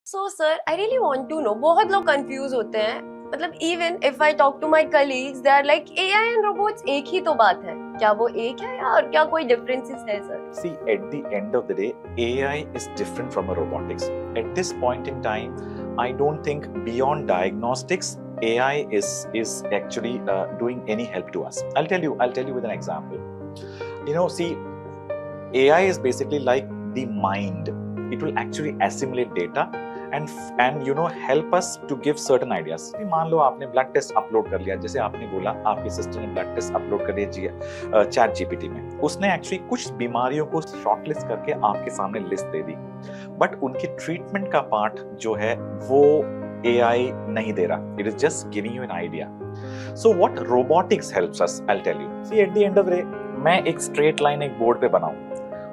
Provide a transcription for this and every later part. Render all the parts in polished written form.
So sir I really want to know, बहुत लोग confuse होते हैं, मतलब even if I talk to my colleagues they are like AI and robots एक ही तो बात है, क्या वो एक है या और क्या कोई डिफरेंसेस है sir? See, at the end of the day, AI is different from a robotics. At this point in time, I don't think beyond diagnostics, AI is actually doing any help to us. I'll tell you with an example. See, AI is basically like the mind. It will actually assimilate data and help us to give certain ideas. मान लो आपने blood test upload कर लिया, जैसे आपने बोला आपके sister ने blood test upload कर दिया चैट जीपीटी में, उसने एक्चुअली कुछ बीमारियों को शॉर्टलिस्ट करके आपके सामने लिस्ट दे दी, बट उनकी ट्रीटमेंट का पार्ट जो है वो AI नहीं दे रहा. It is just giving you an idea. So what robotics helps us, I'll tell you. See, at the end of the day, मैं एक स्ट्रेट लाइन एक बोर्ड पे बनाऊं,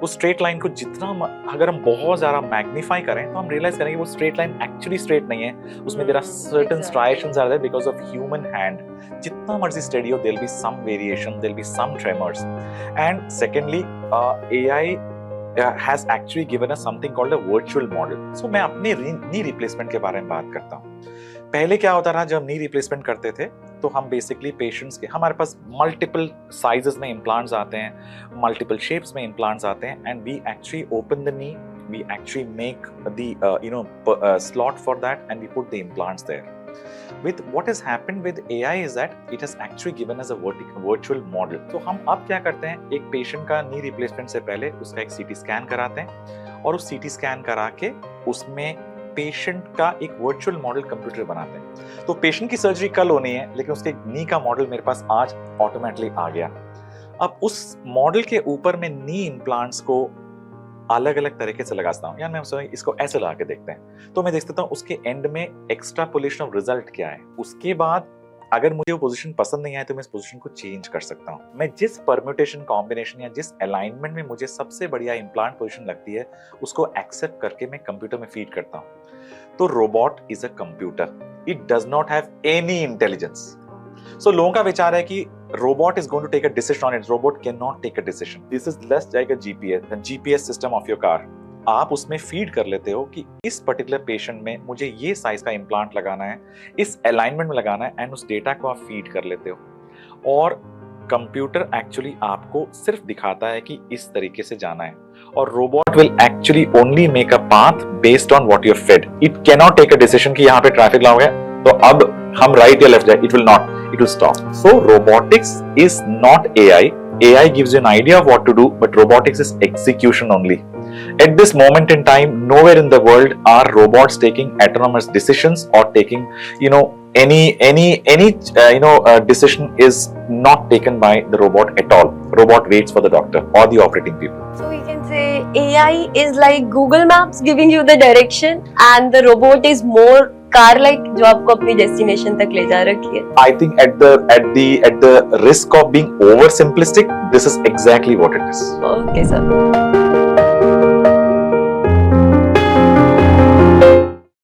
उस स्ट्रेट लाइन को जितना अगर हम बहुत ज्यादा मैग्नीफाई करें तो हम रियलाइज करेंगे वो स्ट्रेट लाइन एक्चुअली स्ट्रेट नहीं है, उसमें there are certain striations are there because of human hand. जितना मर्जी स्टडी हो, there will be some variation, there will be some tremors. And secondly, AI has actually given us something called a virtual model. So मैं अपने knee replacement के बारे में बात करता हूँ. पहले क्या होता था, जब नी रिप्लेसमेंट करते थे तो हम बेसिकली पेशेंट्स के, हमारे पास मल्टीपल साइजेस में इम्प्लांट्स आते हैं, मल्टीपल शेप्स में इम्प्लांट्स आते हैं, and we actually open the knee, we actually make the slot for that and we put the implants there. With what has happened with AI is that it has actually given us a virtual model. तो हम अब क्या करते हैं, एक patient का knee replacement से पहले उसका एक सीटी स्कैन कराते हैं और उस सीटी स्कैन करा के उसमें पेशेंट का एक वर्चुअल मॉडल कंप्यूटर बनाते हैं. तो पेशेंट की सर्जरी कल होनी है, लेकिन उसके नी का मॉडल मेरे पास आज ऑटोमेटिकली आ गया. अब उस मॉडल के ऊपर मैं नी इम्प्लांट्स को अलग अलग तरीके से लगाता हूँ. यार मैं इसको ऐसे लगा के देखते हैं, तो मैं देख सकता हूँ उसके एंड में एक्सट्रापोलेशन ऑफ रिजल्ट क्या है. उसके बाद अगर मुझे वो पोजीशन पसंद नहीं आए तो मैं इस पोजीशन को चेंज कर सकता हूँ. मैं जिस परम्यूटेशन कॉम्बिनेशन या जिस अलाइनमेंट में मुझे सबसे बढ़िया इम्प्लांट पोजीशन लगती है उसको एक्सेप्ट करके मैं कंप्यूटर में फीड करता हूँ. तो robot is a computer, it does not have any intelligence. So लोगों का विचार है कि robot is going to take a decision on it. Robot cannot take a decision. This is less like a GPS system of your car. आप उसमें feed कर लेते हो कि इस पर्टिकुलर पेशेंट में मुझे ये साइज का इम्प्लांट लगाना है, इस अलाइनमेंट में लगाना है, एंड उस डेटा को आप फीड कर लेते हो. और कंप्यूटर एक्चुअली आपको सिर्फ दिखाता है कि इस तरीके से जाना है, और robot will actually only make a path based on what you are fed. It cannot take a decision कि यहाँ पे ट्रैफिक लाओगे तो अब हम राइट या लेफ्ट जाए. It will not. It will stop. So robotics is not AI. AI gives you an idea of what to do, but robotics is execution only. At this moment in time, nowhere in the world are robots taking autonomous decisions or taking, any decision is not taken by the robot at all. Robot waits for the doctor or the operating people. So we can say AI is like Google Maps giving you the direction and the robot is more car like जो आपको अपनी destination तक ले जा रखी है. I think at the risk of being over simplistic, this is exactly what it is. Okay, sir.